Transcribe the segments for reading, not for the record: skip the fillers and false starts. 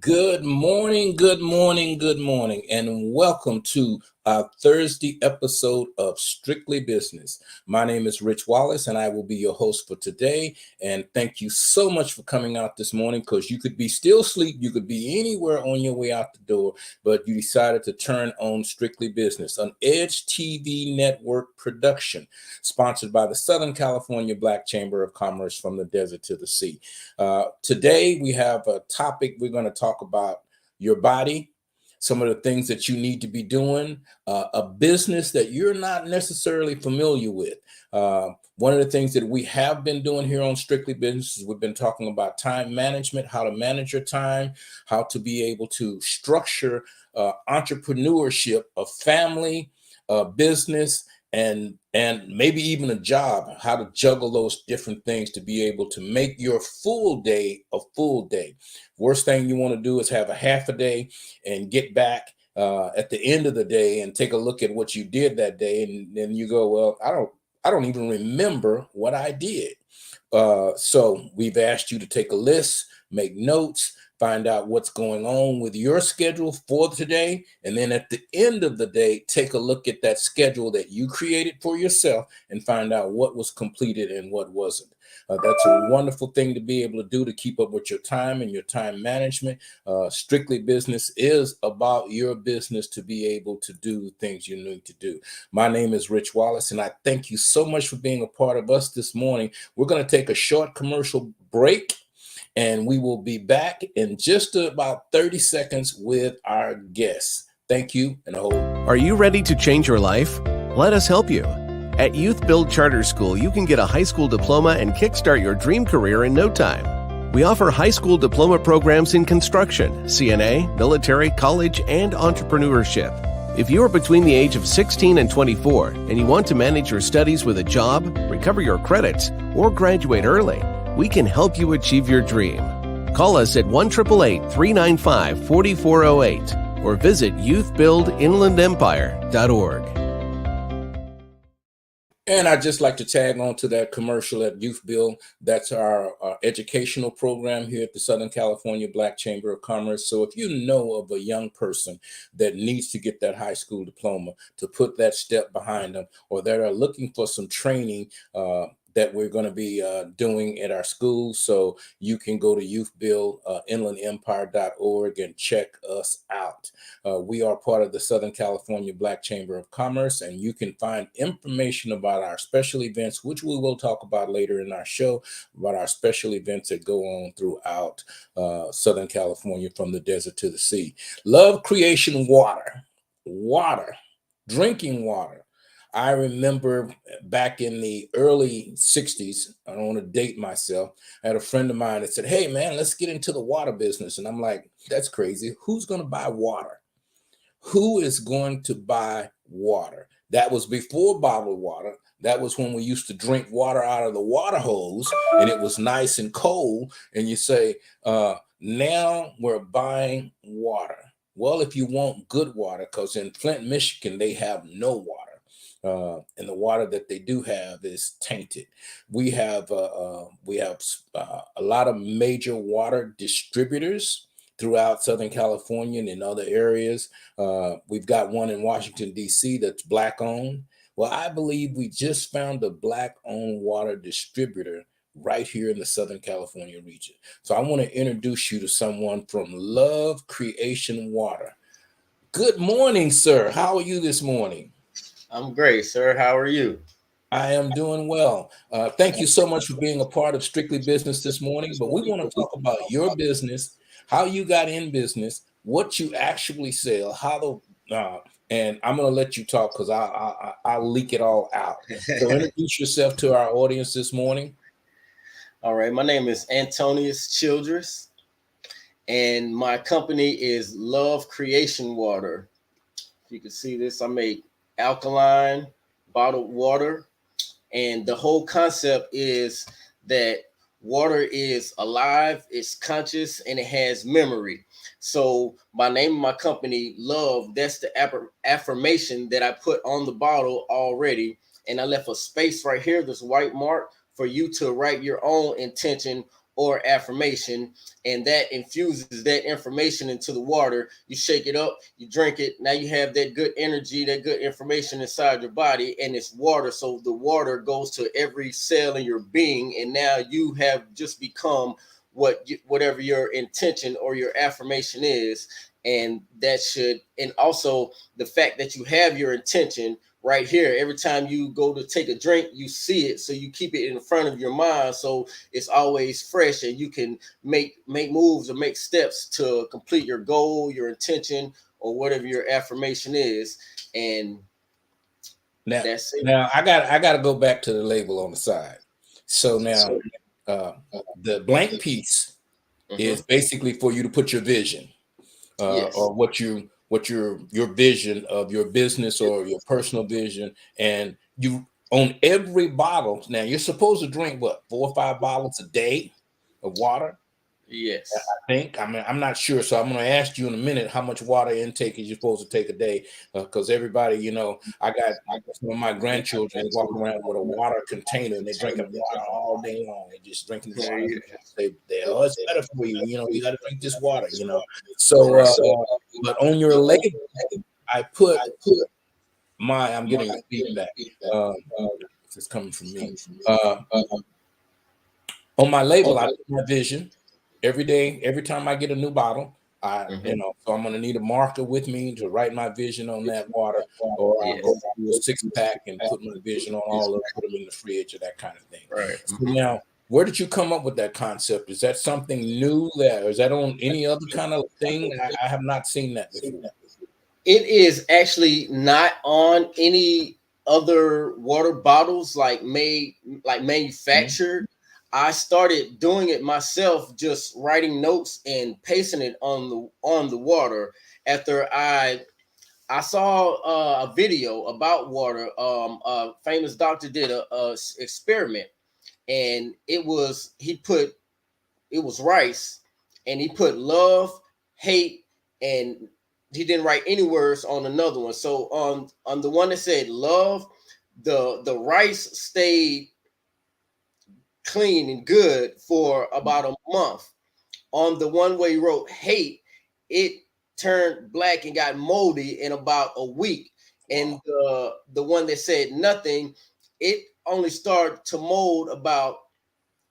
Good morning, and welcome to our Thursday episode of Strictly Business. My name is Rich Wallace, and I will be your host for today. And thank you so much for coming out this morning, because you could be still asleep, you could be anywhere on your way out the door, but you decided to turn on Strictly Business, an Edge TV network production, sponsored by the Southern California Black Chamber of Commerce from the desert to the sea. Today, we have a topic. We're going to talk about your body, some of the things that you need to be doing, a business that you're not necessarily familiar with. One of the things that we have been doing here on Strictly Business is we've been talking about time management, how to manage your time, how to be able to structure entrepreneurship, a family, business, and maybe even a job, how to juggle those different things to be able to make your full day a full day. Worst thing you want to do is have a half a day and get back at the end of the day and take a look at what you did that day, and then you go, well, I don't even remember what I did. So we've asked you to take a list, make notes, find out what's going on with your schedule for today. And then at the end of the day, take a look at that schedule that you created for yourself and find out what was completed and what wasn't. That's a wonderful thing to be able to do to keep up with your time and your time management. Strictly Business is about your business to be able to do the things you need to do. My name is Rich Wallace, and I thank you so much for being a part of us this morning. We're going to take a short commercial break, and we will be back in just about 30 seconds with our guests. Thank you, and hold. Are you ready to change your life? Let us help you. At Youth Build Charter School, you can get a high school diploma and kickstart your dream career in no time. We offer high school diploma programs in construction, CNA, military, college, and entrepreneurship. If you are between the age of 16 and 24 and you want to manage your studies with a job, recover your credits, or graduate early, we can help you achieve your dream. Call us at 1-888-395-4408 or visit youthbuildinlandempire.org. And I'd just like to tag on to that commercial at Youth Build. That's our educational program here at the Southern California Black Chamber of Commerce. So if you know of a young person that needs to get that high school diploma, to put that step behind them, or that are looking for some training that we're going to be doing at our school, so you can go to youthbuildinlandempire.org and check us out. We are part of the Southern California Black Chamber of Commerce, and you can find information about our special events, which we will talk about later in our show, about our special events that go on throughout Southern California from the desert to the sea. Love Creation water, drinking water. I remember back in the early 60s, I don't want to date myself, I had a friend of mine that said, hey, man, let's get into the water business. And I'm like, that's crazy. Who's going to buy water? Who is going to buy water? That was before bottled water. That was when we used to drink water out of the water hose, and it was nice and cold. And you say, now we're buying water. Well, if you want good water, because in Flint, Michigan, they have no water. And the water that they do have is tainted. We have a lot of major water distributors throughout Southern California and in other areas. We've got one in Washington, D.C. that's Black owned. Well, I believe we just found a Black owned water distributor right here in the Southern California region. So I want to introduce you to someone from Love Creation Water. Good morning, sir. How are you this morning? I'm great, sir. How are you? I am doing well. Thank you so much for being a part of Strictly Business this morning. But we want to talk about your business, how you got in business, what you actually sell, and I'm going to let you talk because I'll leak it all out. So introduce yourself to our audience this morning. All right. My name is Antonius Childress, and my company is Love Creation Water. If you can see this, I make alkaline bottled water, and the whole concept is that water is alive, it's conscious, and it has memory. So by naming my company Love, that's the affirmation that I put on the bottle already, and I left a space right here, this white mark, for you to write your own intention or affirmation, and that infuses that information into the water. You shake it up, you drink it. Now you have that good energy, that good information inside your body, and it's water. So the water goes to every cell in your being, and now you have just become whatever your intention or your affirmation is. And that should, and also the fact that you have your intention right here. Every time you go to take a drink, you see it, so you keep it in front of your mind, so it's always fresh, and you can make moves or make steps to complete your goal, your intention, or whatever your affirmation is. And now, that's it. now I got to go back to the label on the side. So now, the blank piece is basically for you to put your vision, Yes. or what your vision of your business or your personal vision, and you on every bottle. Now you're supposed to drink what, 4 or 5 bottles a day of water. Yes. I think. I mean, I'm not sure. So I'm going to ask you in a minute how much water intake is you supposed to take a day, because everybody, I got some of my grandchildren walking around with a water container and they're drinking water all day long. They're just drinking water. Oh, it's better for you. You got to drink this water. So, but on your label, I put I'm getting feedback. It's coming from me. On my label, I put my vision. Every day, every time I get a new bottle, so I'm going to need a marker with me to write my vision on that water, or I'll go do a 6-pack and put my vision on all of them, put them in the fridge, or that kind of thing. Right. So now, where did you come up with that concept? Is that something new or is that on any other kind of thing? I have not seen that before. It is actually not on any other water bottles like manufactured. I started doing it myself, just writing notes and pasting it on the water after I saw a video about water. A famous doctor did a experiment, and it was rice, and he put love, hate, and he didn't write any words on another one. So on the one that said love, the rice stayed clean and good for about a month. On the one where he wrote hate, it turned black and got moldy in about a week. And the one that said nothing, it only started to mold about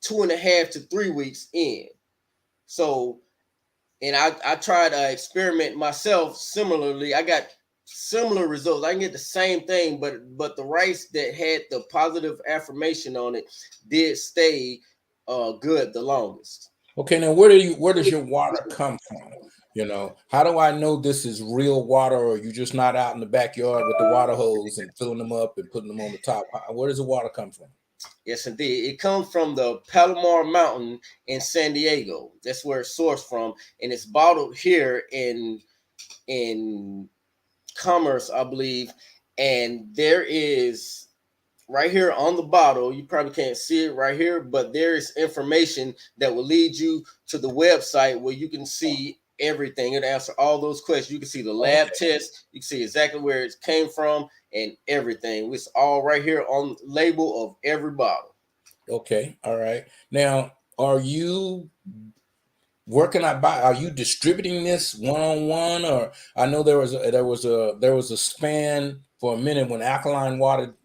2.5 to 3 weeks in. So, and I tried to experiment myself similarly. I got similar results. I can get the same thing, but the rice that had the positive affirmation on it did stay good the longest. Okay, now where does your water come from? How do I know this is real water, or you just not out in the backyard with the water hose and filling them up and putting them on the top? Where does the water come from? Yes, indeed. It comes from the Palomar Mountain in San Diego. That's where it's sourced from, and it's bottled here in Commerce, I believe. And there is right here on the bottle, you probably can't see it right here, but there is information that will lead you to the website where you can see everything and answer all those questions. You can see the lab test, you can see exactly where it came from and everything. It's all right here on the label of every bottle. Okay, all right. Now, are you are you distributing this one-on-one, or I know there was a span for a minute when alkaline water,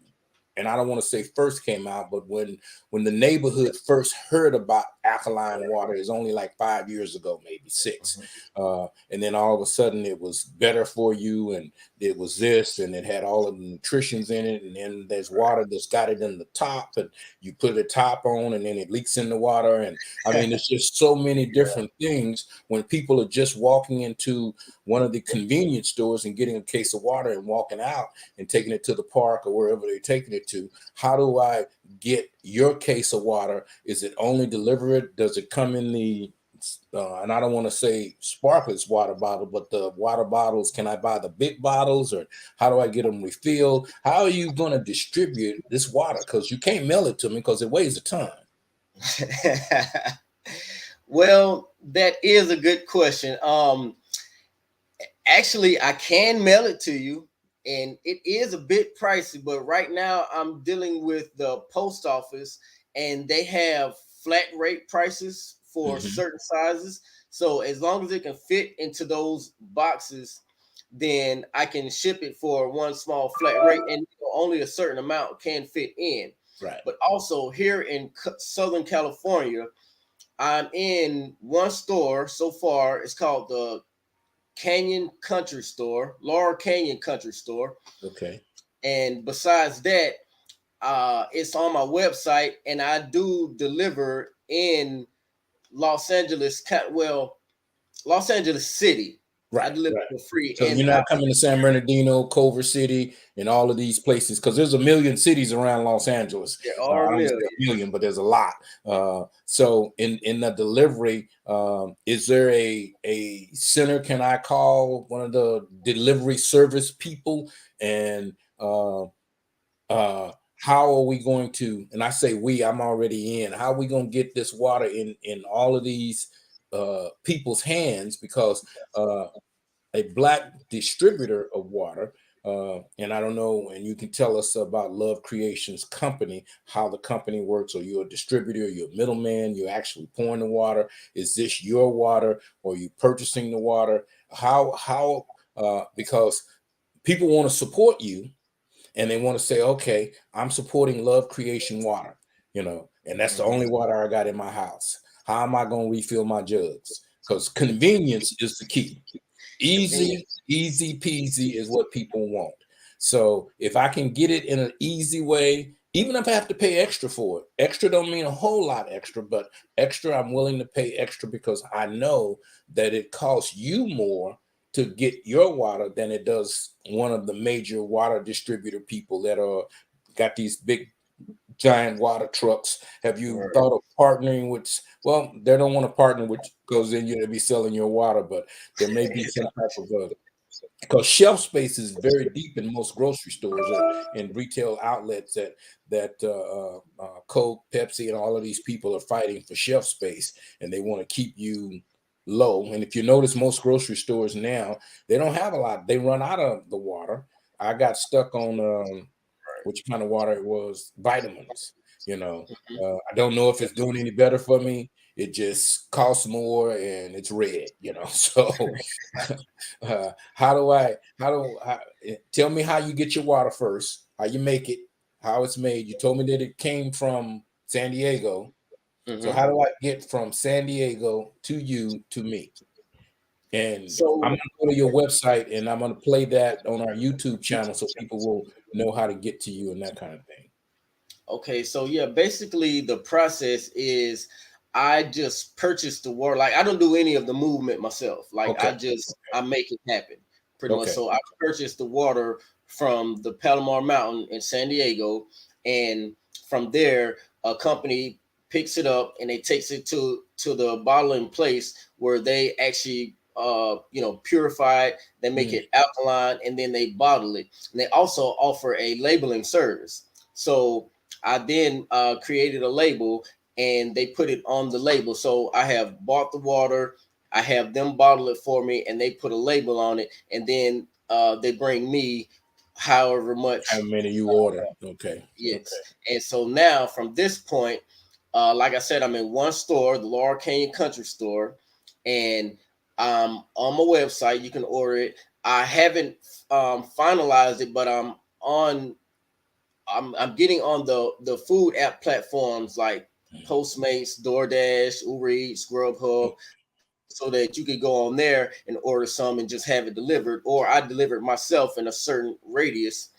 and I don't want to say first came out, but when the neighborhood first heard about alkaline water, is only like 5 years ago, maybe 6. And then all of a sudden it was better for you, and it was this, and it had all of the nutritions in it, and then there's water that's got it in the top, and you put the top on, and then it leaks in the water. And I mean, it's just so many different things when people are just walking into one of the convenience stores and getting a case of water and walking out and taking it to the park or wherever they're taking it to. How do I get your case of water? Is it only delivered? Does it come in the and I don't want to say Sparkletts water bottle, but the water bottles? Can I buy the big bottles, or how do I get them refilled? How are you going to distribute this water? Because you can't mail it to me because it weighs a ton. Well, that is a good question. Actually, I can mail it to you, and it is a bit pricey, but right now I'm dealing with the post office, and they have flat rate prices for Mhm. certain sizes. So as long as it can fit into those boxes, then I can ship it for one small flat rate, and only a certain amount can fit in. Right. But also here in Southern California, I'm in one store so far. It's called the Canyon Country Store, Laurel Canyon Country Store. Okay. And besides that, it's on my website, and I do deliver in Los Angeles, Los Angeles City. I Right. deliver Right. for free, So and you're not coming to San Bernardino, Culver City, and all of these places because there's a million cities around Los Angeles. there are I a don't say million. a million, but there's a lot. So in the delivery, is there a center? Can I call one of the delivery service people? And how are we going to? And I say we, I'm already in. How are we going to get this water in all of these people's hands? Because a black distributor of water. And I don't know, and you can tell us about Love Creations Company, how the company works. Or you're a distributor, you're a middleman, you're actually pouring the water. Is this your water, or are you purchasing the water? Because people want to support you, and they want to say, okay, I'm supporting Love Creation Water, and that's the only water I got in my house. How am I going to refill my jugs? Because convenience is the key. Easy peasy is what people want. So if I can get it in an easy way, even if I have to pay extra for it, extra don't mean a whole lot extra, but extra, I'm willing to pay extra because I know that it costs you more to get your water than it does one of the major water distributor people that are got these big giant water trucks. Have you thought of partnering with? Well, they don't want to partner with because then you'll be selling your water, but there may be some type of because shelf space is very deep in most grocery stores and retail outlets that Coke, Pepsi, and all of these people are fighting for shelf space, and they want to keep you low. And if you notice, most grocery stores now they don't have a lot. They run out of the water. I got stuck on which kind of water it was, vitamins. I don't know if it's doing any better for me. It just costs more and it's red. So tell me how you get your water first, how you make it, how it's made. You told me that it came from San Diego. So how do I get from San Diego to you to me? And So I'm going to go to your website and I'm going to play that on our YouTube channel so people will know how to get to you and that kind of thing. okay, so yeah, basically the process is I just purchase the water. Like I don't do any of the movement myself. Like Okay. I make it happen pretty much. Okay. So I purchase the water from the Palomar Mountain in San Diego, and from there a company picks it up and they takes it to the bottling place where they actually purify it. They make it alkaline and then they bottle it. And they also offer a labeling service. So I then created a label and they put it on the label. So I have bought the water, I have them bottle it for me, and they put a label on it, and then they bring me however much. How many you order? Okay. Yes. Okay. And so now from this point, like I said, I'm in one store, the Laurel Canyon Country Store, and on my website you can order it. I haven't finalized it, but I'm getting on the food app platforms like Postmates, DoorDash, Uber Eats, Grubhub, so that you could go on there and order some and just have it delivered, or I deliver it myself in a certain radius.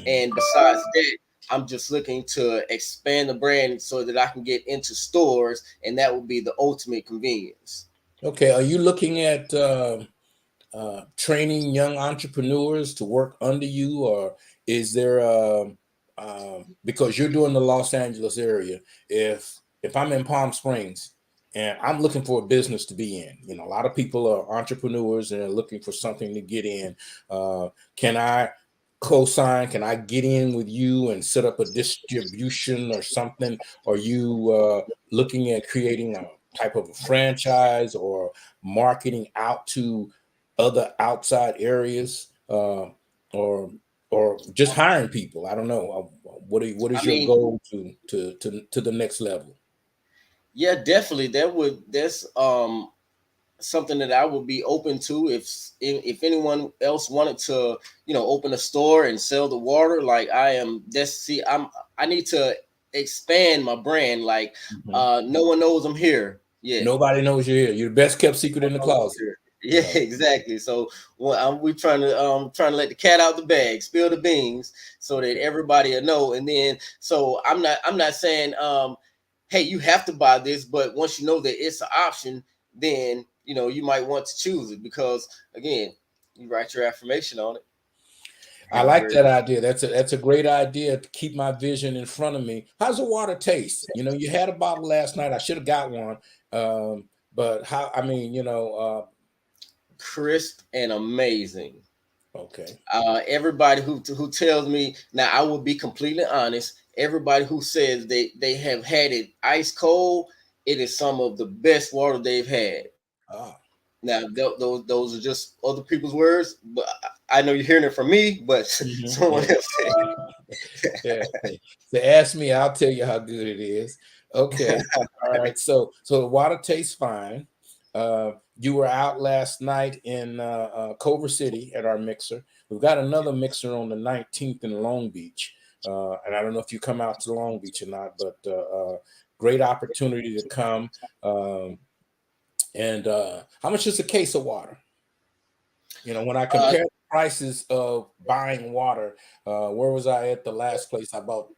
And besides that, I'm just looking to expand the brand so that I can get into stores, and that would be the ultimate convenience. Okay. Are you looking at training young entrepreneurs to work under you, or is there because you're doing the Los Angeles area? If I'm in Palm Springs and I'm looking for a business to be in, a lot of people are entrepreneurs and are looking for something to get in. Can I co-sign? Can I get in with you and set up a distribution or something? Are you looking at creating a type of a franchise or marketing out to other outside areas, or just hiring people? I don't know. What is your goal to the next level? Yeah, definitely. That's something that I would be open to if anyone else wanted to, open a store and sell the water. Like I am. That's see, I need to expand my brand. Like Mhm. no one knows I'm here yet. Nobody knows you're here. You're the best kept secret in the closet. Yeah, Yeah. exactly. So we trying to let the cat out the bag, spill the beans, so that everybody will know. And then, so I'm not saying hey, you have to buy this, but once you know that it's an option, then you might want to choose it because again, you write your affirmation on it. I And like very that idea. That's a great idea to keep my vision in front of me. How's the water taste? You had a bottle last night. I should have got one. But how? I mean, crisp and amazing. okay. Everybody who tells me now, I will be completely honest. Everybody who says they have had it ice cold, it is some of the best water they've had. Ah. Now, those are just other people's words, but I know you're hearing it from me. But someone Yeah. else Yeah. So ask me, I'll tell you how good it is. Okay. All right. So the water tastes fine. You were out last night in Culver City at our mixer. We've got another mixer on the 19th in Long Beach. And I don't know if you come out to Long Beach or not, but great opportunity to come. And how much is a case of water? When I uh, compare the prices of buying water, where was I at the last place? I bought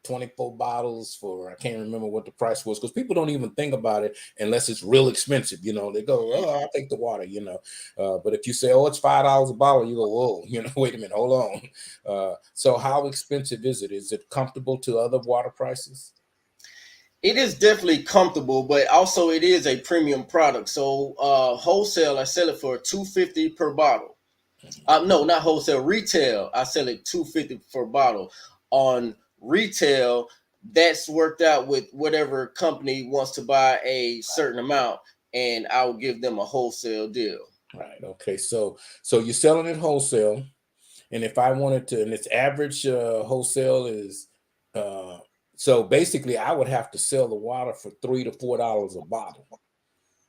24 bottles for, I can't remember what the price was because people don't even think about it unless it's real expensive. They go, oh, I'll take the water. But if you say, oh, it's $5 a bottle, you go, whoa, wait a minute, hold on. So how expensive is it? Is it comparable to other water prices? it is definitely comfortable, but also it is a premium product. So wholesale, I sell it for $2.50 per bottle. No, not wholesale. Retail, I sell it $2.50 for a bottle. On retail, that's worked out with whatever company wants to buy a certain amount, and I will give them a wholesale deal. Right. Okay. So you're selling it wholesale. And if I wanted to, and its average wholesale is, uh, so basically, I would have to sell the water for $3 to $4 a bottle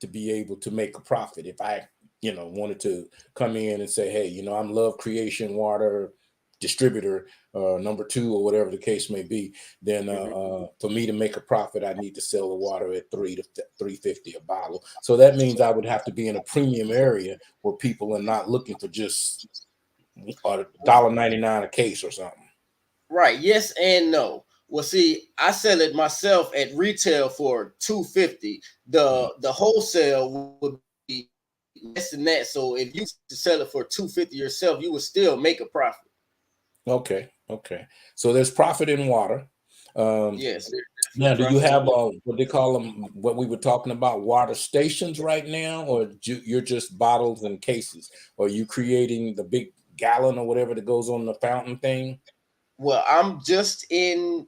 to be able to make a profit. If I, wanted to come in and say, hey, I'm Love Creation Water distributor number 2 or whatever the case may be, then for me to make a profit, I need to sell the water at $3 to $3.50 a bottle. So that means I would have to be in a premium area where people are not looking for just $1.99 a case or something. Right. Yes and no. Well, see, I sell it myself at retail for $2.50. The wholesale would be less than that. So if you sell it for $2.50 yourself, you would still make a profit. Okay. So there's profit in water. Yes. Now, do you have what they call them? What we were talking about, water stations right now, or you're just bottles and cases? Or are you creating the big gallon or whatever that goes on the fountain thing? Well, I'm just in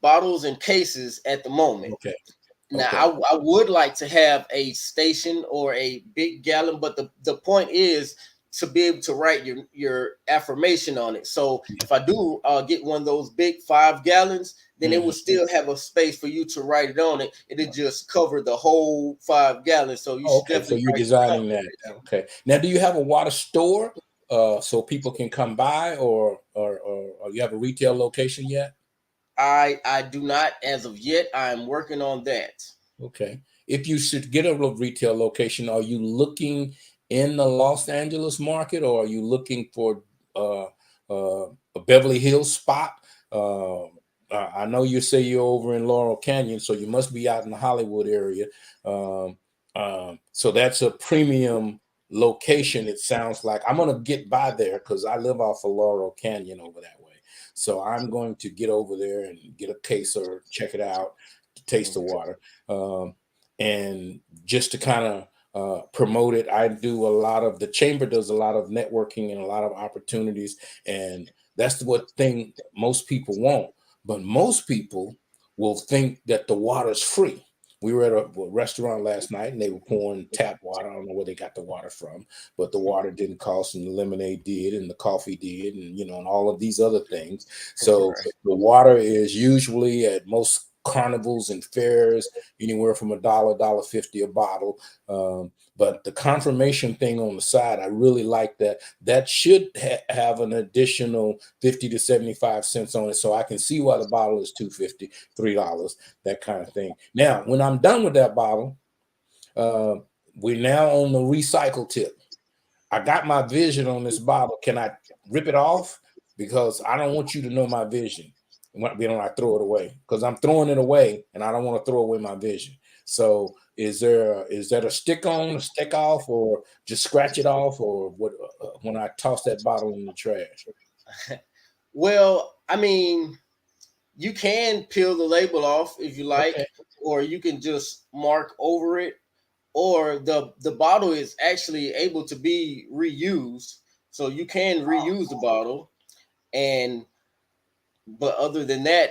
bottles and cases at the moment. Okay. Now, Okay. I would like to have a station or a big gallon, but the point is to be able to write your affirmation on it. So if I do get one of those big 5 gallons, then it will still have a space for you to write it on it. It'll just cover the whole 5 gallons. So you should Okay. So definitely you're write designing that. Okay. Now, do you have a water store so people can come by, or you have a retail location yet? I do not as of yet. I'm working on that. Okay. If you should get a retail location, are you looking in the Los Angeles market, or are you looking for uh, a Beverly Hills spot? I know you say you're over in Laurel Canyon, so you must be out in the Hollywood area. Um, so that's a premium location. It sounds like I'm going to get by there because I live off of Laurel Canyon over that way. So I'm going to get over there and get a case or check it out, to taste the water. And just to kind of promote it, I do a lot of, the chamber does a lot of networking and a lot of opportunities, and that's what thing most people want. But most people will think that the water's free. We were at a restaurant last night and they were pouring tap water. I don't know where they got the water from, but the water didn't cost, and the lemonade did, and the coffee did, and and all of these other things. So Right. the water is usually at most carnivals and fairs, anywhere from $1.50 a bottle. But the confirmation thing on the side, I really like that. That should have an additional 50 to 75 cents on it, so I can see why the bottle is $2.50, $3, that kind of thing. Now, when I'm done with that bottle, we're now on the recycle tip. I got my vision on this bottle. Can I rip it off? Because I don't want you to know my vision when I throw it away, because I'm throwing it away and I don't want to throw away my vision. So is that a stick on, a stick off, or just scratch it off, or what when I toss that bottle in the trash? Well, I mean, you can peel the label off if you like, okay, or you can just mark over it, or the bottle is actually able to be reused. So you can reuse the bottle. But other than that,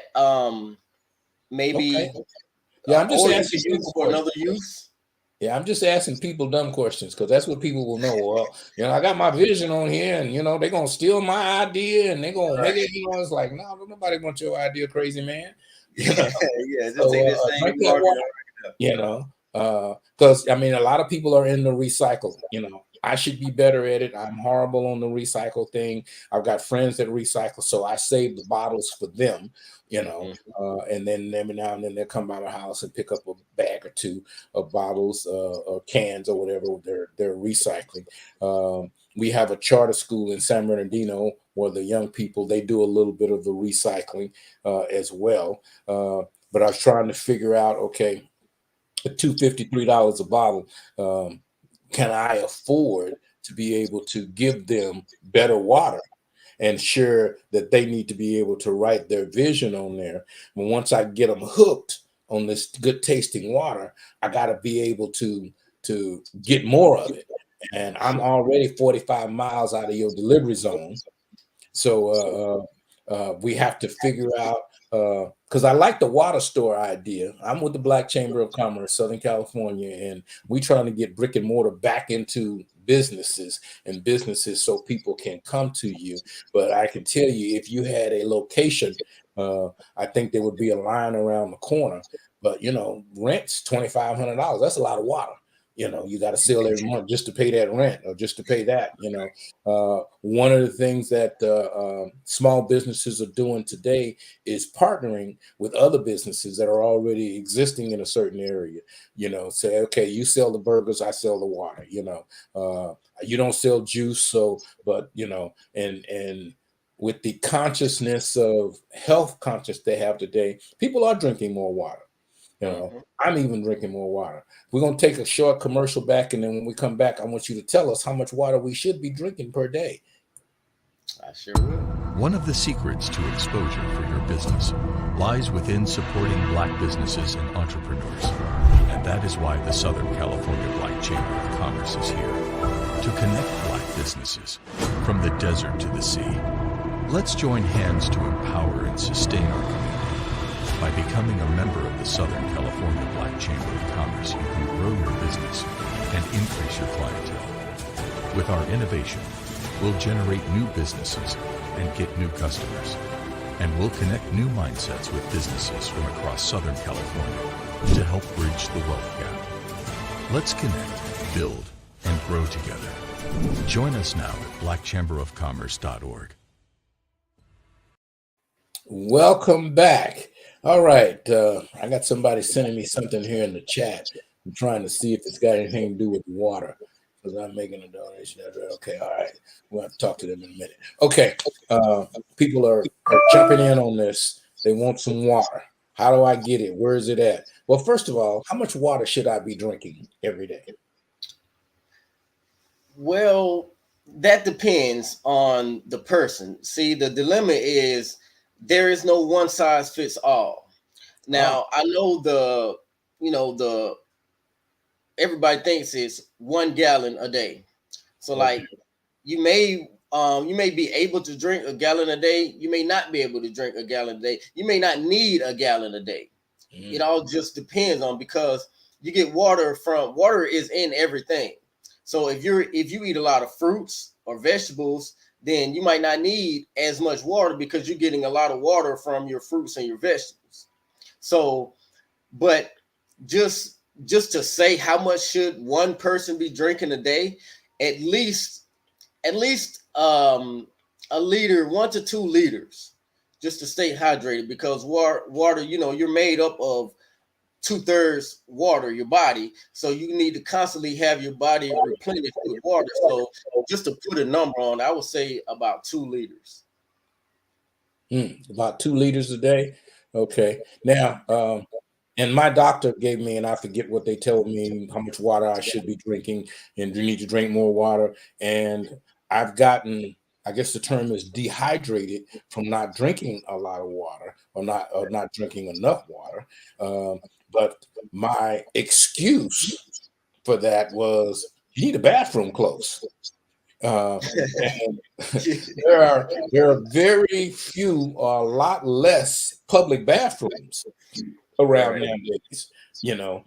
maybe okay. Yeah, I'm just asking people for another use. Yeah, I'm just asking people dumb questions, because that's what people will know. Well, I got my vision on here, and they're gonna steal my idea, and they're gonna make it. It's like, no, nobody wants your idea, crazy man. Yeah, just take this thing. Because I mean, a lot of people are in the recycle. I should be better at it. I'm horrible on the recycle thing. I've got friends that recycle, so I save the bottles for them, and then every now and then they'll come by my house and pick up a bag or two of bottles or cans or whatever they're recycling. We have a charter school in San Bernardino where the young people, they do a little bit of the recycling as well. But I was trying to figure out, okay, $2.50, $3 a bottle. Can I afford to be able to give them better water, and sure that they need to be able to write their vision on there? But once I get them hooked on this good tasting water, I got to be able to get more of it. And I'm already 45 miles out of your delivery zone. So we have to figure out, because I like the water store idea. I'm with the Black Chamber of Commerce, Southern California, and we trying to get brick and mortar back into businesses so people can come to you. But I can tell you, if you had a location, I think there would be a line around the corner. But rent's $2,500. That's a lot of water. You got to sell every month just to pay that rent, or just to pay that. One of the things that small businesses are doing today is partnering with other businesses that are already existing in a certain area. Say, okay, you sell the burgers, I sell the water. You don't sell juice, but and with the consciousness of health conscious they have today, people are drinking more water. I'm even drinking more water. We're going to take a short commercial back, and then when we come back, I want you to tell us how much water we should be drinking per day. I sure will. One of the secrets to exposure for your business lies within supporting Black businesses and entrepreneurs. And that is why the Southern California Black Chamber of Commerce is here, to connect Black businesses from the desert to the sea. Let's join hands to empower and sustain our community. By becoming a member of the Southern California Black Chamber of Commerce, you can grow your business and increase your clientele. With our innovation, we'll generate new businesses and get new customers. And we'll connect new mindsets with businesses from across Southern California to help bridge the wealth gap. Let's connect, build, and grow together. Join us now at blackchamberofcommerce.org. Welcome back. All right, I got somebody sending me something here in the chat. I'm trying to see if it's got anything to do with water, because I'm making a donation. Okay, all right. We'll have to talk to them in a minute. Okay, people are jumping in on this. They want some water. How do I get it? Where is it at? Well, first of all, how much water should I be drinking every day? Well, that depends on the person. See, the dilemma is there is no one size fits all. Now, I know everybody thinks it's 1 gallon a day. So like you may be able to drink a gallon a day. You may not be able to drink a gallon a day. You may not need a gallon a day. It all just depends on, because you get water is in everything. So if you eat a lot of fruits or vegetables, then you might not need as much water because you're getting a lot of water from your fruits and your vegetables. So, but just to say how much should one person be drinking a day, at least a liter, 1 to 2 liters, just to stay hydrated, because water, you're made up of 2/3 water, your body. So you need to constantly have your body replenished with water. So just to put a number on, I would say about 2 liters. About 2 liters a day. Okay. Now, and my doctor gave me, and I forget what they told me, how much water I should be drinking, and you need to drink more water. And I've gotten, I guess the term is dehydrated from not drinking a lot of water, or not drinking enough water. But my excuse for that was, you need a bathroom close. And there are very few, or a lot less public bathrooms around nowadays, and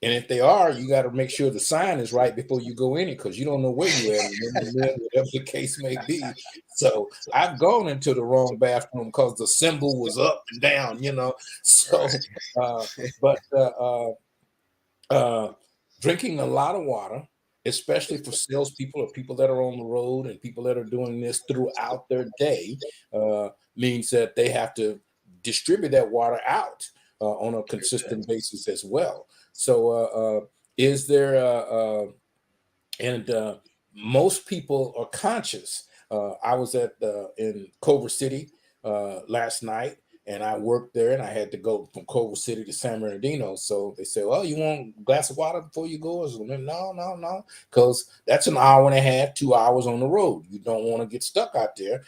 if they are, you got to make sure the sign is right before you go in it, because you don't know where you at, whatever the case may be. So I've gone into the wrong bathroom because the symbol was up and down, so drinking a lot of water, especially for salespeople or people that are on the road and people that are doing this throughout their day, means that they have to distribute that water out on a consistent basis as well. So is there, and most people are conscious. I was in Culver City last night, and I worked there, and I had to go from Culver City to San Bernardino. So they said, well, you want a glass of water before you go? I said, no, because that's an hour and a half, 2 hours on the road. You don't want to get stuck out there,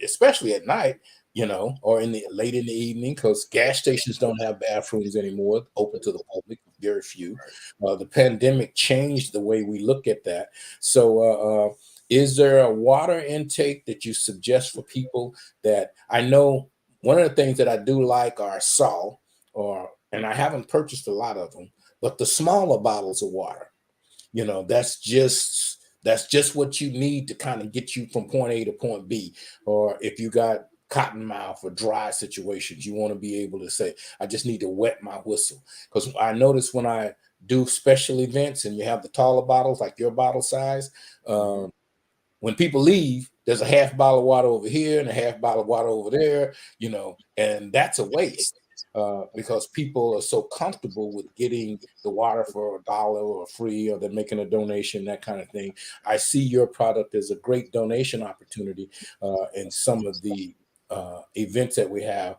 especially at night, or late in the evening, because gas stations don't have bathrooms anymore open to the public, very few. The pandemic changed the way we look at that. So is there a water intake that you suggest for people? That I know one of the things that I do like are Sol, and I haven't purchased a lot of them, but the smaller bottles of water, that's just what you need to kind of get you from point A to point B. Or if you got cotton mouth or dry situations, you want to be able to say, I just need to wet my whistle. Because I notice when I do special events and you have the taller bottles, like your bottle size, when people leave, there's a half bottle of water over here and a half bottle of water over there, and that's a waste, because people are so comfortable with getting the water for $1 or free, or they're making a donation, that kind of thing. I see your product as a great donation opportunity in some of the events that we have.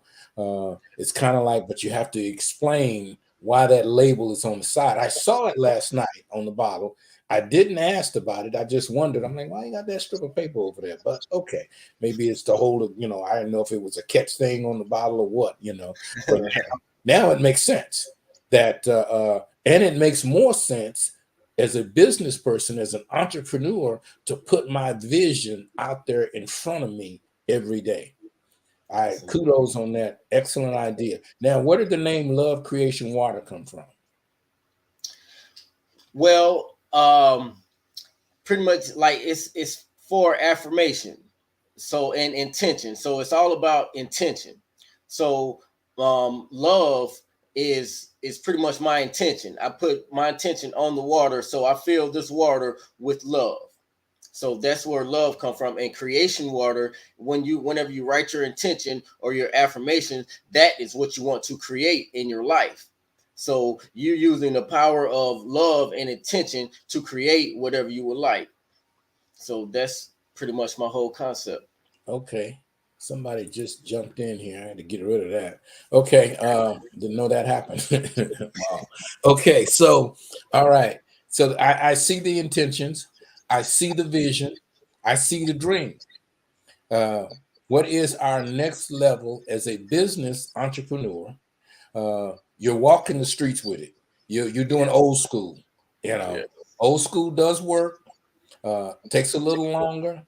It's kind of like, but you have to explain why that label is on the side. I saw it last night on the bottle. I didn't ask about it. I just wondered. I'm like, why you got that strip of paper over there? But okay, maybe it's to hold it. I didn't know if it was a catch thing on the bottle or what. But now it makes sense that, and it makes more sense as a business person, as an entrepreneur, to put my vision out there in front of me every day. Kudos on that. Excellent idea. Now, where did the name Love Creation Water come from? Well, pretty much like it's for affirmation, so, and intention. So it's all about intention. So love is pretty much my intention. I put my intention on the water, so I fill this water with love. So that's where love comes from. And creation water, whenever you write your intention or your affirmation, that is what you want to create in your life. So you're using the power of love and intention to create whatever you would like. So that's pretty much my whole concept. Okay. Somebody just jumped in here. I had to get rid of that. Okay. Didn't know that happened. Wow. Okay. So, all right. So I see the intentions. I see the vision. I see the dream. What is our next level as a business entrepreneur? You're walking the streets with it. You're doing old school. Yeah. Old school does work. Takes a little longer.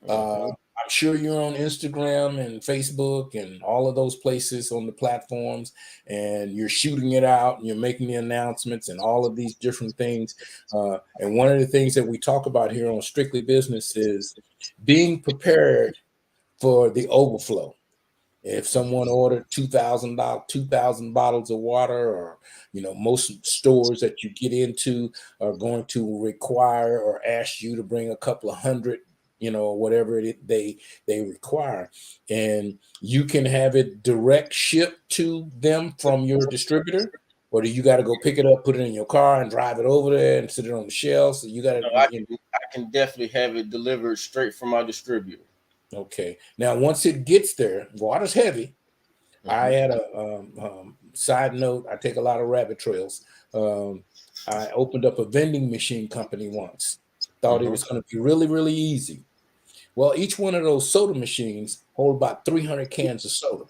I'm sure you're on Instagram and Facebook and all of those places on the platforms, and you're shooting it out and you're making the announcements and all of these different things. And one of the things that we talk about here on Strictly Business is being prepared for the overflow. If someone ordered $2,000 bottles of water, or most stores that you get into are going to require or ask you to bring a couple of hundred, whatever they require, and you can have it direct shipped to them from your distributor. Or do you got to go pick it up, put it in your car, and drive it over there and sit it on the shelf? So you got to. No, I can definitely have it delivered straight from my distributor. Okay. Now, once it gets there, water's heavy. I had a side note. I take a lot of rabbit trails. I opened up a vending machine company once. Thought it was going to be really, really easy. Well, each one of those soda machines hold about 300 cans of soda.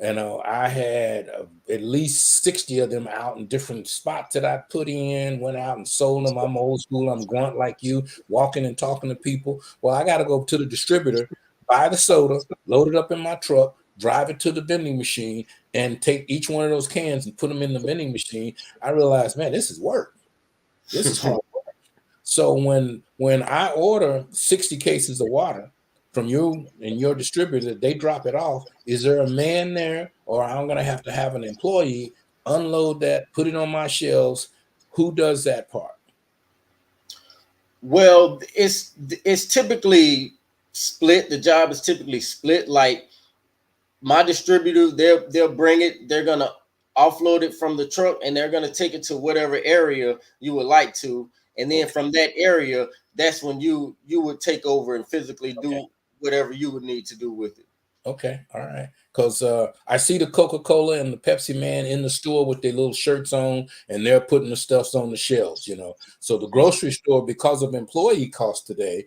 And I had at least 60 of them out in different spots that I put in, went out and sold them. I'm old school. I'm grunt like you, walking and talking to people. Well, I got to go to the distributor, buy the soda, load it up in my truck, drive it to the vending machine, and take each one of those cans and put them in the vending machine. I realized, man, this is work. This is hard work. So when I order 60 cases of water from you and your distributor, they drop it off. Is there a man there, or I'm going to have an employee unload that, put it on my shelves? Who does that part? Well, it's typically split. The job is typically split. Like my distributor, they'll bring it. They're going to offload it from the truck, and they're going to take it to whatever area you would like to. And then from that area, that's when you would take over and physically do whatever you would need to do with it. Okay, all right. Because I see the Coca-Cola and the Pepsi man in the store with their little shirts on, and they're putting the stuffs on the shelves, So the grocery store, because of employee costs today,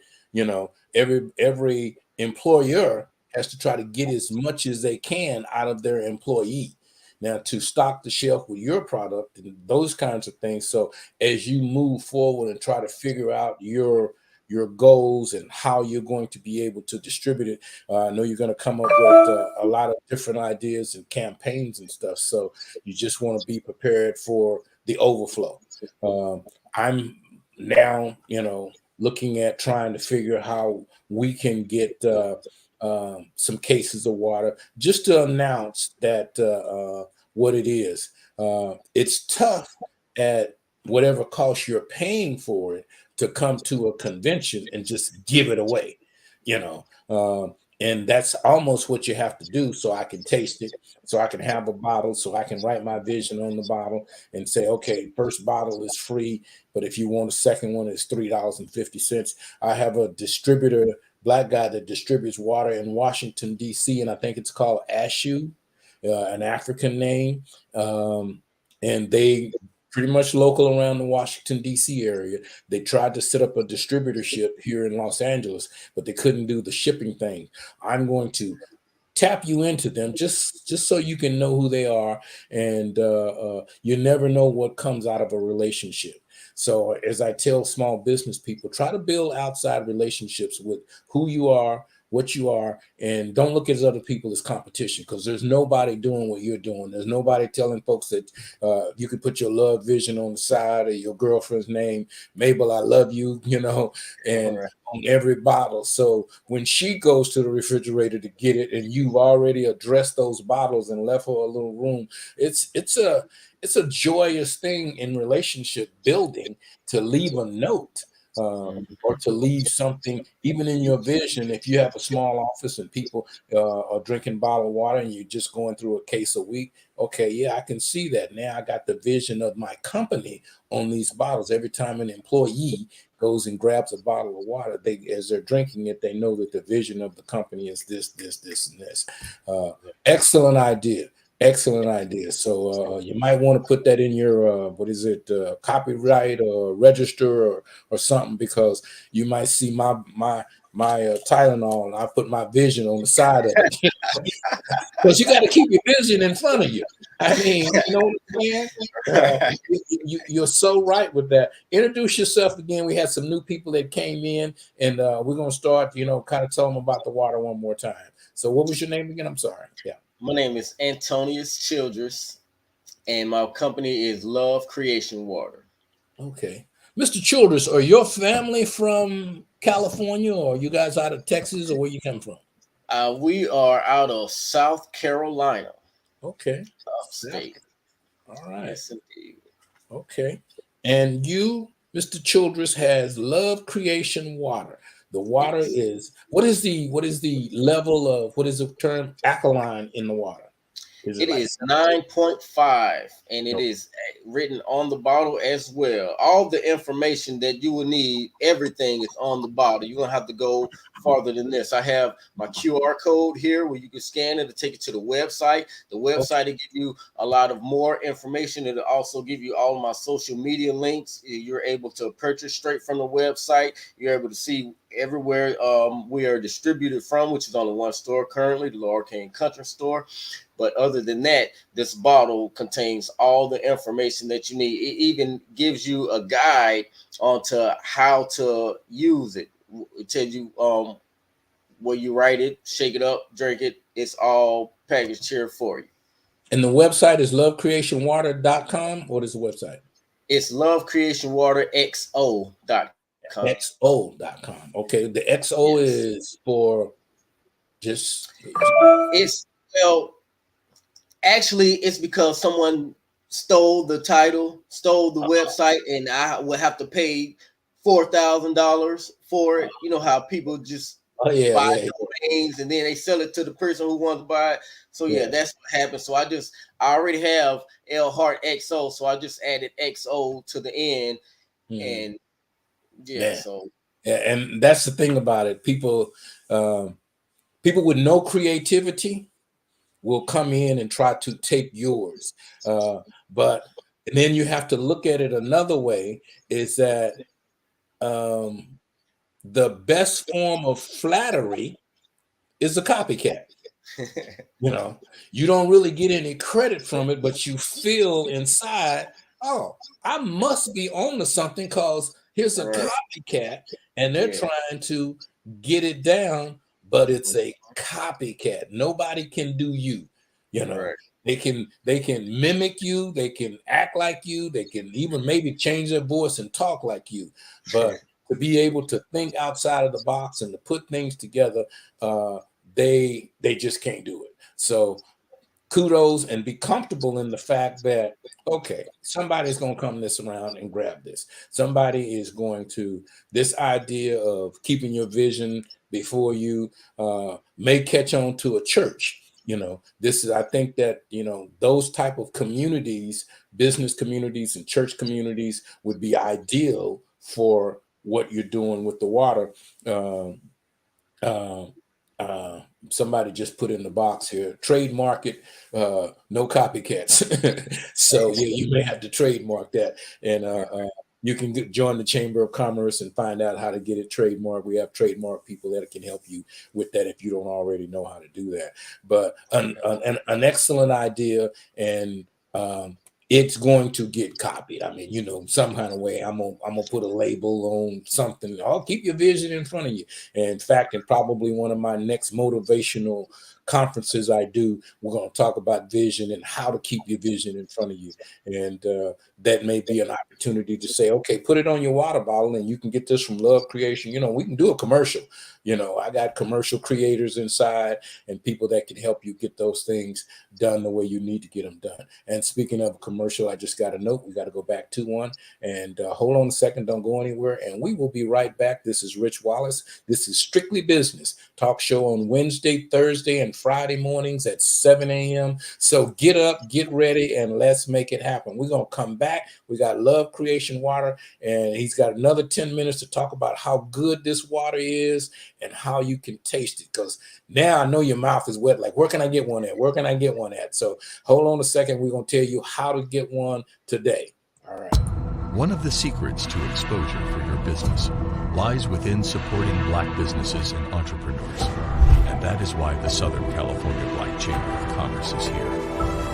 every employer has to try to get as much as they can out of their employee. Now, to stock the shelf with your product and those kinds of things. So as you move forward and try to figure out your goals and how you're going to be able to distribute it, I know you're going to come up with a lot of different ideas and campaigns and stuff. So you just want to be prepared for the overflow. I'm now, looking at trying to figure how we can get some cases of water, just to announce that what it is. It's tough at whatever cost you're paying for it to come to a convention and just give it away, and that's almost what you have to do, so I can taste it, so I can have a bottle, so I can write my vision on the bottle and say, okay, first bottle is free, but if you want a second one, it's $3.50. I have a distributor, black guy, that distributes water in Washington, D.C., and I think it's called ASHU, an African name, and they pretty much local around the Washington, D.C. area. They tried to set up a distributorship here in Los Angeles, but they couldn't do the shipping thing. I'm going to tap you into them just so you can know who they are, and you never know what comes out of a relationship. So as I tell small business people, try to build outside relationships with who you are, what you are, and don't look at other people as competition, because there's nobody doing what you're doing. There's nobody telling folks that you could put your love vision on the side of your girlfriend's name, Mabel, I love you, and on every bottle. So when she goes to the refrigerator to get it, and you've already addressed those bottles and left her a little room, it's a joyous thing in relationship building to leave a note. Or to leave something, even in your vision. If you have a small office and people are drinking bottled water and you're just going through a case a week, okay, yeah, I can see that. Now I got the vision of my company on these bottles. Every time an employee goes and grabs a bottle of water, as they're drinking it, they know that the vision of the company is this, and this. Excellent idea. Excellent idea. So you might want to put that in your copyright or register or something, because you might see my Tylenol, and I put my vision on the side of it. Because you got to keep your vision in front of you. I mean, you know what I'm saying? You're so right with that. Introduce yourself again. We had some new people that came in, and we're going to start, kind of tell them about the water one more time. So what was your name again? I'm sorry. Yeah. My name is Antonius Childress, and my company is Love Creation Water. Okay. Mr. Childress, are your family from California, or you guys out of Texas, or where you come from? We are out of South Carolina, Okay. upstate. All right. Yes, indeed. Okay. And you, Mr. Childress, has Love Creation Water. The water Yes. is what is the level of what is the term alkaline in the water? Is It like is 9.5, and it Okay. is written on the bottle as well. All the information that you will need, everything is on the bottle. You're gonna have to go farther than this. I have my QR code here where you can scan it to take it to the website. The website will give you a lot of more information. It'll also give you all of my social media links. You're able to purchase straight from the website. You're able to see everywhere we are distributed from, which is only one store currently, the Laura King Country Store. But other than that, this bottle contains all the information that you need. It even gives you a guide onto how to use it. It tells you where you write it, shake it up, drink it. It's all packaged here for you. And the website is lovecreationwater.com. What is the website? It's lovecreationwaterxo.com. XO.com. Okay. The XO is for just It's actually, it's because someone stole the title, stole the website, and I will have to pay $4,000 for it. You know how people just buy domains and then they sell it to the person who wants to buy it. So that's what happened. So I already have L Hart XO, so I just added XO to the end, and and that's the thing about it. People with no creativity will come in and try to take yours. But then you have to look at it another way, is that the best form of flattery is a copycat. You don't really get any credit from it, but you feel inside, oh, I must be on to something because here's a copycat and they're trying to get it down, but it's a copycat. Nobody can do you. They can mimic you, they can act like you, they can even maybe change their voice and talk like you, but to be able to think outside of the box and to put things together, they just can't do it. So kudos, and be comfortable in the fact that, okay, somebody's going to come this around and grab this. Somebody is going to, this idea of keeping your vision before you may catch on to a church. This is, I think that, those type of communities, business communities and church communities would be ideal for what you're doing with the water. Somebody just put in the box here, trademark it, no copycats. So you may have to trademark that, and you can join the Chamber of Commerce and find out how to get it trademarked. We have trademark people that can help you with that if you don't already know how to do that. But an excellent idea, and it's going to get copied. I mean, some kind of way. I'm gonna put a label on something. I'll keep your vision in front of you. And in fact, in probably one of my next motivational conferences I do, we're going to talk about vision and how to keep your vision in front of you. And that may be an opportunity to say, okay, put it on your water bottle, and you can get this from Love Creation. We can do a commercial. I got commercial creators inside and people that can help you get those things done the way you need to get them done. And speaking of commercial, I just got a note. We got to go back to one, and hold on a second. Don't go anywhere. And we will be right back. This is Rich Wallace. This is Strictly Business Talk Show on Wednesday, Thursday, and Friday mornings at 7 a.m. So get up, get ready, and let's make it happen. We're going to come back. We got Love Creation Water, and he's got another 10 minutes to talk about how good this water is and how you can taste it. Because now I know your mouth is wet. Like, where can I get one at? Where can I get one at? So hold on a second. We're going to tell you how to get one today. All right. One of the secrets to exposure for your business lies within supporting Black businesses and entrepreneurs. And that is why the Southern California Black Chamber of Commerce is here,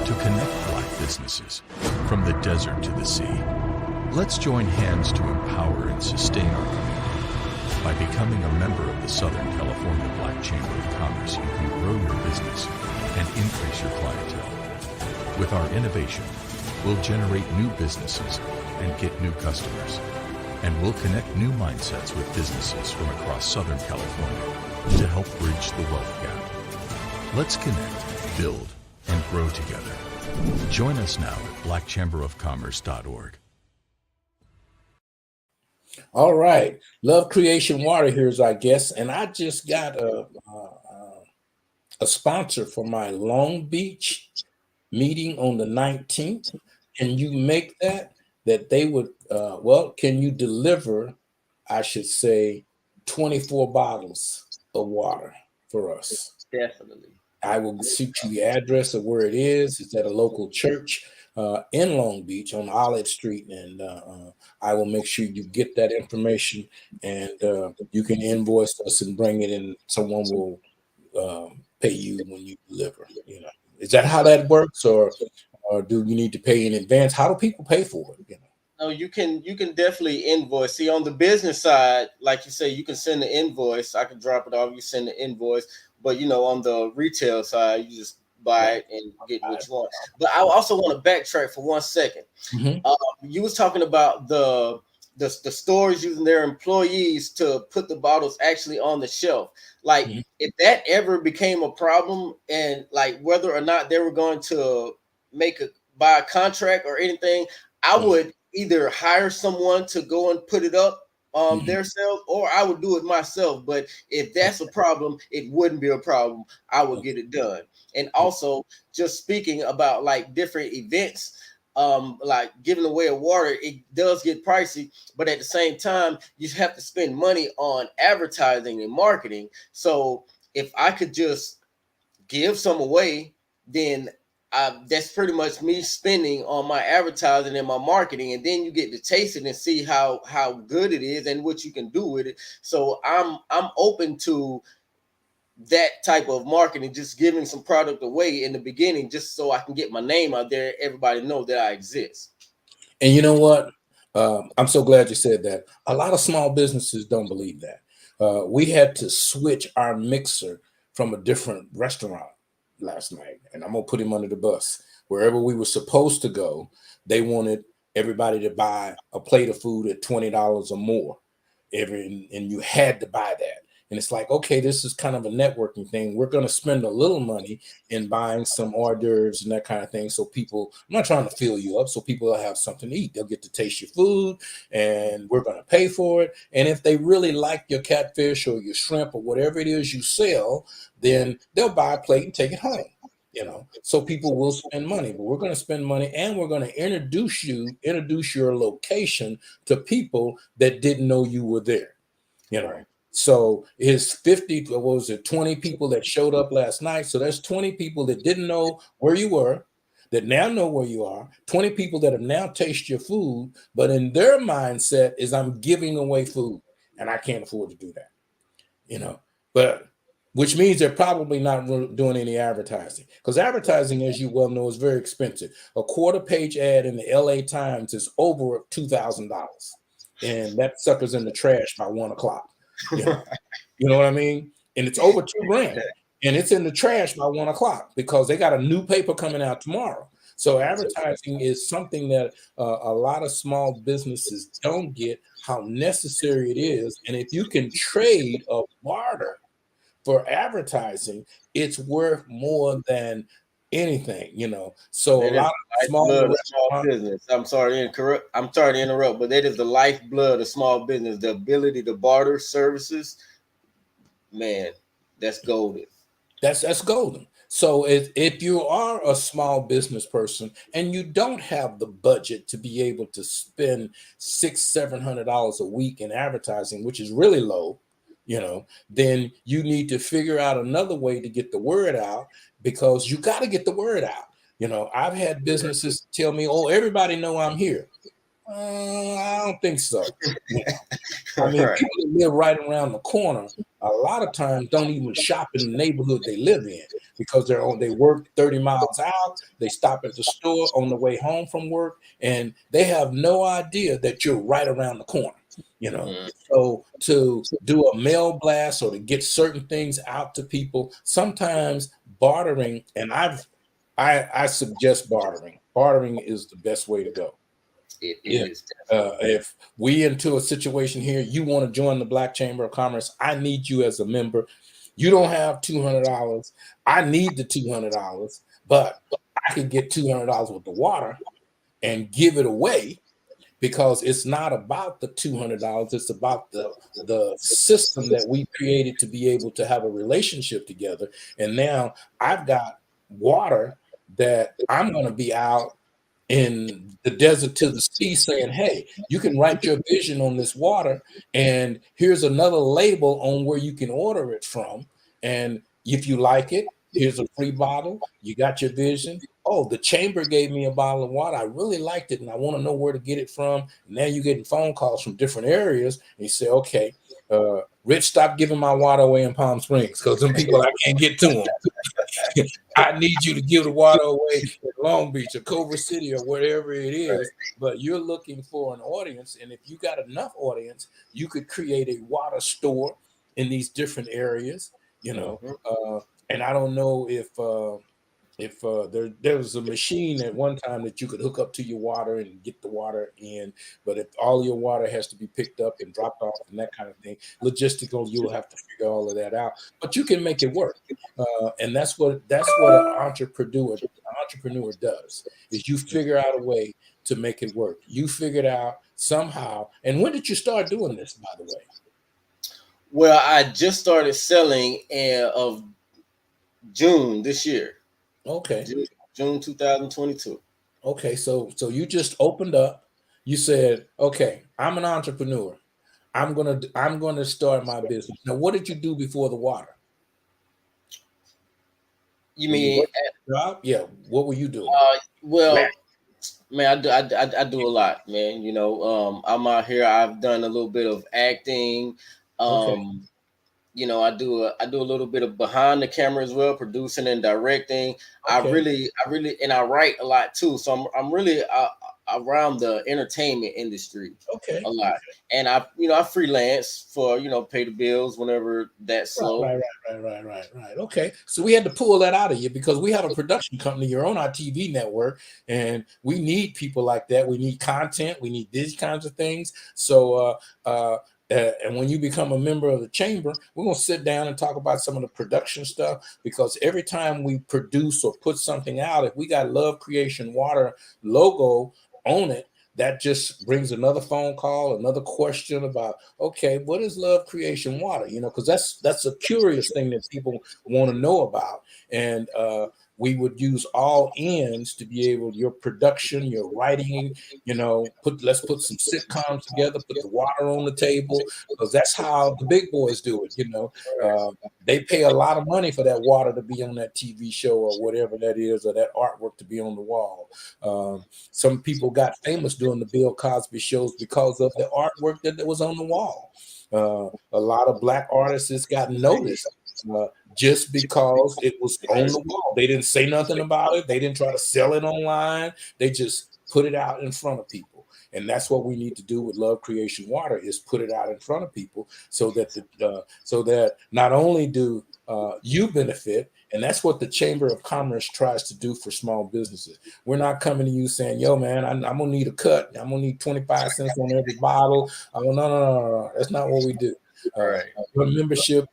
to connect Black businesses from the desert to the sea. Let's join hands to empower and sustain our community. By becoming a member of the Southern California Black Chamber of Commerce, you can grow your business and increase your clientele. With our innovation, we'll generate new businesses and get new customers. and we'll connect new mindsets with businesses from across Southern California to help bridge the wealth gap. Let's connect, build, and grow together. Join us now at blackchamberofcommerce.org. All right. Love Creation Water here is our guest, and I just got a sponsor for my Long Beach meeting on the 19th. Can you make that they would, can you deliver, I should say, 24 bottles of water for us? Definitely. I will shoot you the address of where it is. It's at a local church in Long Beach on Olive Street, and I will make sure you get that information, and you can invoice us and bring it in. Someone will pay you when you deliver. You know, is that how that works, or do you need to pay in advance? How do people pay for it? You know? No, you can definitely invoice. See, on the business side, like you say, you can send the invoice. I can drop it off. You send the invoice. But, you know, on the retail side, you just buy it and get what you want. But I also want to backtrack for 1 second. Mm-hmm. You was talking about the stores using their employees to put the bottles actually on the shelf. Like, if that ever became a problem, and like whether or not they were going to buy a contract or anything, I would either hire someone to go and put it up their self, or I would do it myself. But if that's a problem, it wouldn't be a problem. I would get it done. And also, just speaking about like different events, like giving away a water, it does get pricey, but at the same time, you have to spend money on advertising and marketing. So if I could just give some away, then that's pretty much me spending on my advertising and my marketing, and then you get to taste it and see how good it is and what you can do with it. So I'm open to that type of marketing, just giving some product away in the beginning, just so I can get my name out there, everybody know that I exist. And you know what? I'm so glad you said that. A lot of small businesses don't believe that. We had to switch our mixer from a different restaurant last night, and I'm gonna put him under the bus. Wherever we were supposed to go, they wanted everybody to buy a plate of food at $20 or more, and you had to buy that. And it's like, okay, this is kind of a networking thing. We're going to spend a little money in buying some hors d'oeuvres and that kind of thing. So people, I'm not trying to fill you up, so people will have something to eat. They'll get to taste your food, and we're going to pay for it. And if they really like your catfish or your shrimp or whatever it is you sell, then they'll buy a plate and take it home. You know, so people will spend money, but we're going to spend money, and we're going to introduce your location to people that didn't know you were there. You know. So it's 20 people that showed up last night. So there's 20 people that didn't know where you were, that now know where you are, 20 people that have now tasted your food, but in their mindset is I'm giving away food and I can't afford to do that, you know, but which means they're probably not doing any advertising, because advertising, as you well know, is very expensive. A quarter-page ad in the LA Times is over $2,000, and that sucker's in the trash by 1 o'clock. You know what I mean? And it's over $2,000, and it's in the trash by 1 o'clock because they got a new paper coming out tomorrow. So advertising is something that a lot of small businesses don't get how necessary it is. And if you can trade a barter for advertising, it's worth more than anything, you know. So a lot of small business. I'm sorry to interrupt, but that is the lifeblood of small business. The ability to barter services, man, that's golden. That's golden. So if you are a small business person and you don't have the budget to be able to spend $600-700 a week in advertising, which is really low, you know, then you need to figure out another way to get the word out, because you got to get the word out. You know, I've had businesses tell me, "Oh, everybody know I'm here." I don't think so. I mean, people that live right around the corner a lot of times don't even shop in the neighborhood they live in, because they work 30 miles out. They stop at the store on the way home from work, and they have no idea that you're right around the corner. You know, so to do a mail blast or to get certain things out to people, sometimes bartering, and I suggest bartering. Bartering is the best way to go. It Yeah. is. If we into a situation here, you want to join the Black Chamber of Commerce, I need you as a member. You don't have $200. I need the $200, but I can get $200 with the water and give it away because it's not about the $200. It's about the system that we created to be able to have a relationship together. And now I've got water that I'm going to be out in the desert to the sea saying, hey, you can write your vision on this water, and here's another label on where you can order it from. And if you like it, here's a free bottle. You got your vision. Oh, the chamber gave me a bottle of water. I really liked it, and I want to know where to get it from. And now you're getting phone calls from different areas, and you say, okay, Rich, stop giving my water away in Palm Springs because them people, I can't get to them. I need you to give the water away in Long Beach or Culver City or wherever it is. But you're looking for an audience, and if you got enough audience, you could create a water store in these different areas. And I don't know if there was a machine at one time that you could hook up to your water and get the water in, but if all your water has to be picked up and dropped off and that kind of thing, logistical, you'll have to figure all of that out. But you can make it work, and that's what an entrepreneur does. Is you figure out a way to make it work. You figured out somehow. And when did you start doing this, by the way? Well, I just started selling of June this year. Okay. June 2022. Okay, so you just opened up. You said, "Okay, I'm an entrepreneur. I'm gonna start my business." Now, what did you do before the water? You mean job? Yeah. What were you doing? Well, man, I do a lot, man. I'm out here. I've done a little bit of acting. Okay. I do a little bit of behind the camera as well, producing and directing. Okay. I really, and I write a lot too. So I'm really around the entertainment industry a lot. And I freelance for, pay the bills whenever that's slow. Right. Okay. So we had to pull that out of you because we have a production company. You're on our TV network, and we need people like that. We need content. We need these kinds of things. So, and when you become a member of the chamber, we're going to sit down and talk about some of the production stuff, because every time we produce or put something out, if we got Love Creation Water logo on it, that just brings another phone call, another question about, okay, what is Love Creation Water? Because that's a curious thing that people want to know about. And we would use all ends to be able, your production, your writing, let's put some sitcoms together, put the water on the table, because that's how the big boys do it. They pay a lot of money for that water to be on that TV show or whatever that is, or that artwork to be on the wall. Some people got famous doing the Bill Cosby shows because of the artwork that was on the wall. A lot of Black artists got noticed just because it was on the wall. They didn't say nothing about it. They didn't try to sell it online. They just put it out in front of people. And that's what we need to do with Love Creation Water, is put it out in front of people so that not only do you benefit, and that's what the Chamber of Commerce tries to do for small businesses. We're not coming to you saying, yo, man, I'm going to need a cut. I'm going to need 25 cents on every bottle. No. That's not what we do. Your membership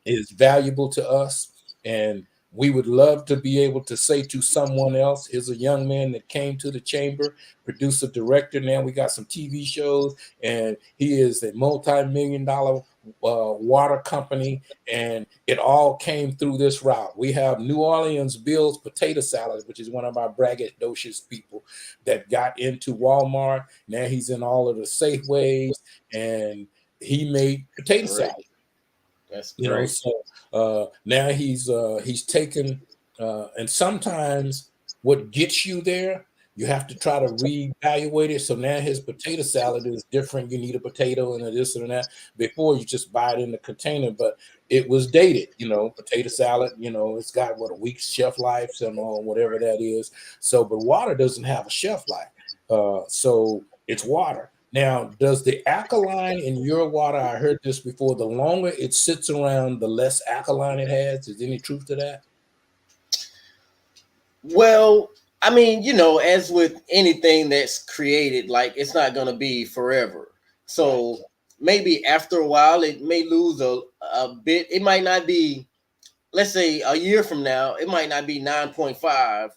is valuable to us, and we would love to be able to say to someone else, here's a young man that came to the chamber, producer, director. Now we got some TV shows, and he is a multi-million-dollar water company, and it all came through this route. We have New Orleans Bill's Potato Salad, which is one of our braggadocious people that got into Walmart. Now he's in all of the Safeways, and he made potato salad. That's great. So now he's taken, and sometimes what gets you there, you have to try to reevaluate it. So now his potato salad is different. You need a potato and a this and that. Before, you just buy it in the container, but it was dated. Potato salad, it's got a week's shelf life, or whatever that is. So, but water doesn't have a shelf life. So it's water. Now, does the alkaline in your water, I heard this before, the longer it sits around, the less alkaline it has? Is there any truth to that? Well, I mean, as with anything that's created, like it's not going to be forever. So maybe after a while, it may lose a bit. It might not be, let's say a year from now, it might not be 9.5,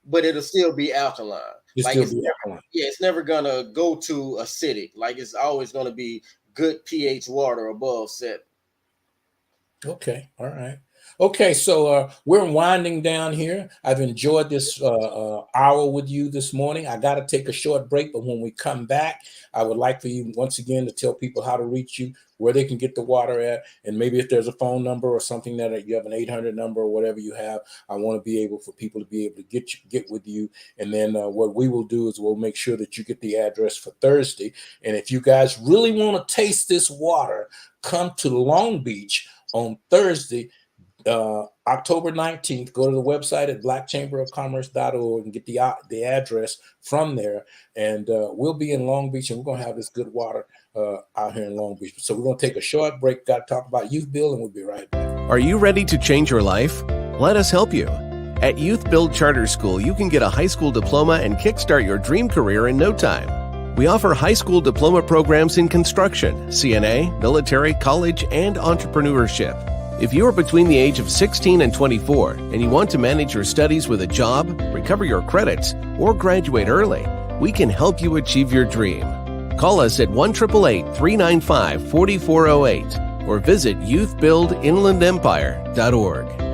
but it'll still be alkaline. It Like still it's be never, alkaline. yeah, it's never going to go to acidic. Like it's always going to be good pH water above 7. Okay, all right. Okay, so we're winding down here. I've enjoyed this hour with you this morning. I got to take a short break, but when we come back, I would like for you once again to tell people how to reach you, where they can get the water at, and maybe if there's a phone number or something that you have an 800 number or whatever you have. I want to be able for people to be able to get with you, and then what we will do is we'll make sure that you get the address for Thursday. And if you guys really want to taste this water, come to Long Beach on Thursday, October 19th. Go to the website at blackchamberofcommerce.org and get the address from there. And we'll be in Long Beach, and we're going to have this good water out here in Long Beach. So we're going to take a short break. Got to talk about Youth Build, and we'll be right back. Are you ready to change your life? Let us help you. At Youth Build Charter School, you can get a high school diploma and kickstart your dream career in no time. We offer high school diploma programs in construction, CNA, military, college, and entrepreneurship. If you are between the age of 16 and 24 and you want to manage your studies with a job, recover your credits, or graduate early, we can help you achieve your dream. Call us at 1-888-395-4408 or visit youthbuildinlandempire.org.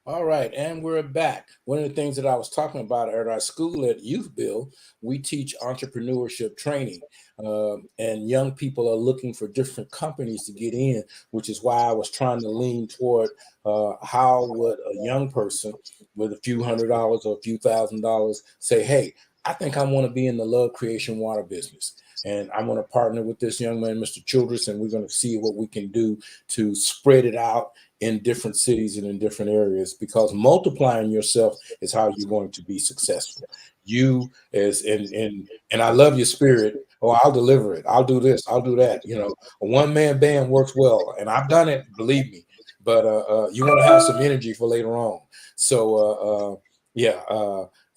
All right, and we're back. One of the things that I was talking about at our school at Youth Build, we teach entrepreneurship training, and young people are looking for different companies to get in, which is why I was trying to lean toward how would a young person with a few $100s or a few $1,000s say, hey, I think I want to be in the love creation water business. And I'm going to partner with this young man, Mr. Childress, and we're going to see what we can do to spread it out in different cities and in different areas, because multiplying yourself is how you're going to be successful. You as and I love your spirit. Oh, I'll deliver it. I'll do this. I'll do that. A one-man band works well, and I've done it, believe me. But you want to have some energy for later on. So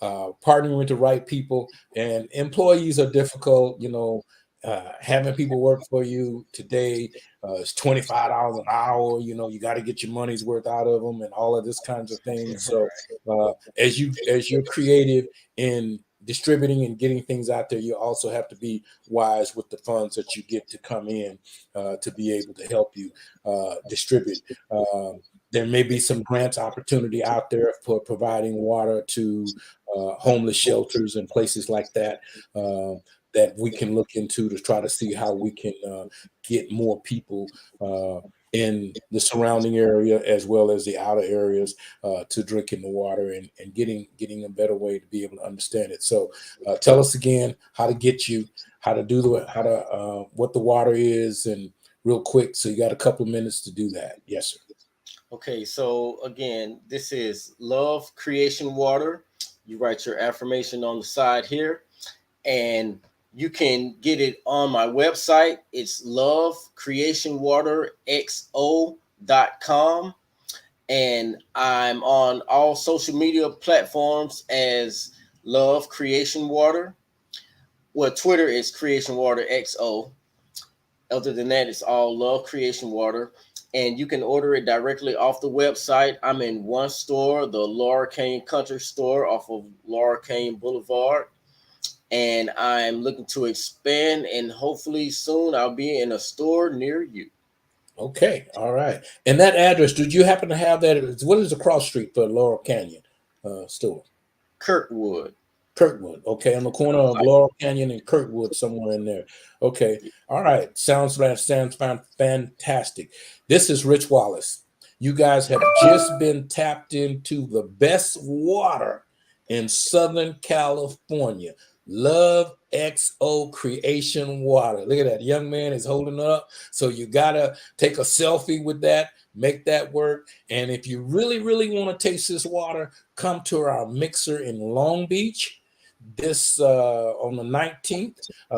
partnering with the right people, and employees are difficult. Having people work for you today is $25 an hour. You got to get your money's worth out of them and all of this kinds of things. So as you're creative in distributing and getting things out there, you also have to be wise with the funds that you get to come in to be able to help you distribute. There may be some grants opportunity out there for providing water to homeless shelters and places like that. That we can look into to try to see how we can get more people in the surrounding area as well as the outer areas to drinking the water and getting a better way to be able to understand it. So tell us again how to get you, how to do what the water is, and real quick. So you got a couple of minutes to do that. Yes, sir. Okay, so again, this is Love Creation Water. You write your affirmation on the side here, and you can get it on my website. It's lovecreationwaterxo.com. And I'm on all social media platforms as Love Creation Water. Well, Twitter is Creation Water XO. Other than that, it's all Love Creation Water. And you can order it directly off the website. I'm in one store, the Laura Kane Country Store off of Laura Kane Boulevard. And I'm looking to expand, and hopefully soon I'll be in a store near you. Okay. All right. And that address, did you happen to have that? What is the cross street for Laurel Canyon store? Kirkwood. Okay. On the corner of Laurel Canyon and Kirkwood, somewhere in there. Okay. All right. Sounds fantastic. This is Rich Wallace. You guys have just been tapped into the best water in Southern California. Love XO Creation Water. Look at that. Young man is holding up. So you got to take a selfie with that, make that work. And if you really, really want to taste this water, come to our mixer in Long Beach. this on the 19th.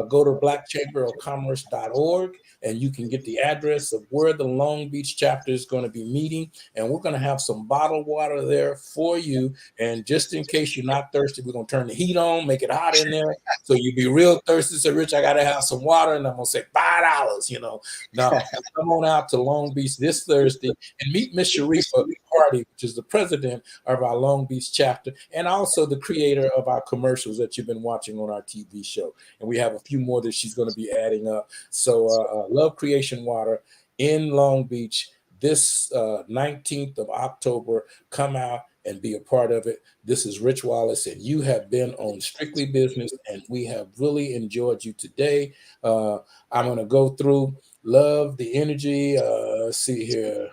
Go to blackchamberofcommerce.org and you can get the address of where the Long Beach chapter is going to be meeting. And we're going to have some bottled water there for you. And just in case you're not thirsty, we're going to turn the heat on, make it hot in there. So you'll be real thirsty. Say, Rich, I got to have some water. And I'm going to say $5, Now, come on out to Long Beach this Thursday and meet Miss Sharifa Hardy, which is the president of our Long Beach chapter and also the creator of our commercials that you've been watching on our TV show. And we have a few more that she's going to be adding up. So Love Creation Water in Long Beach this 19th of October. Come out and be a part of it. This is Rich Wallace, and you have been on Strictly Business, and we have really enjoyed you today. I'm going to go through love the energy. Let's see here.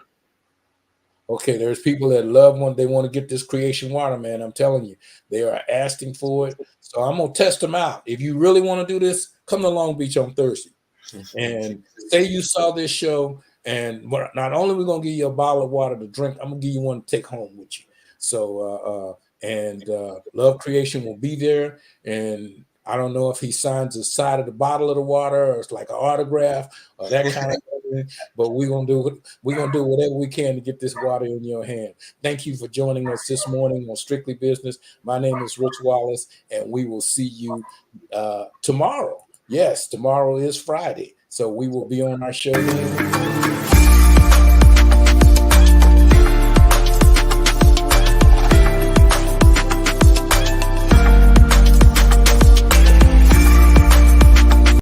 Okay, there's people that love they want to get this creation water, man. I'm telling you, they are asking for it. So I'm going to test them out. If you really want to do this, come to Long Beach on Thursday. And say you saw this show, and not only are we going to give you a bottle of water to drink, I'm going to give you one to take home with you. So, Love Creation will be there. And I don't know if he signs the side of the bottle of the water or it's like an autograph or that kind of thing, but we're gonna do whatever we can to get this water in your hand. Thank you for joining us this morning on Strictly Business. My name is Rich Wallace, and we will see you tomorrow. Yes, tomorrow is Friday, so we will be on our show then.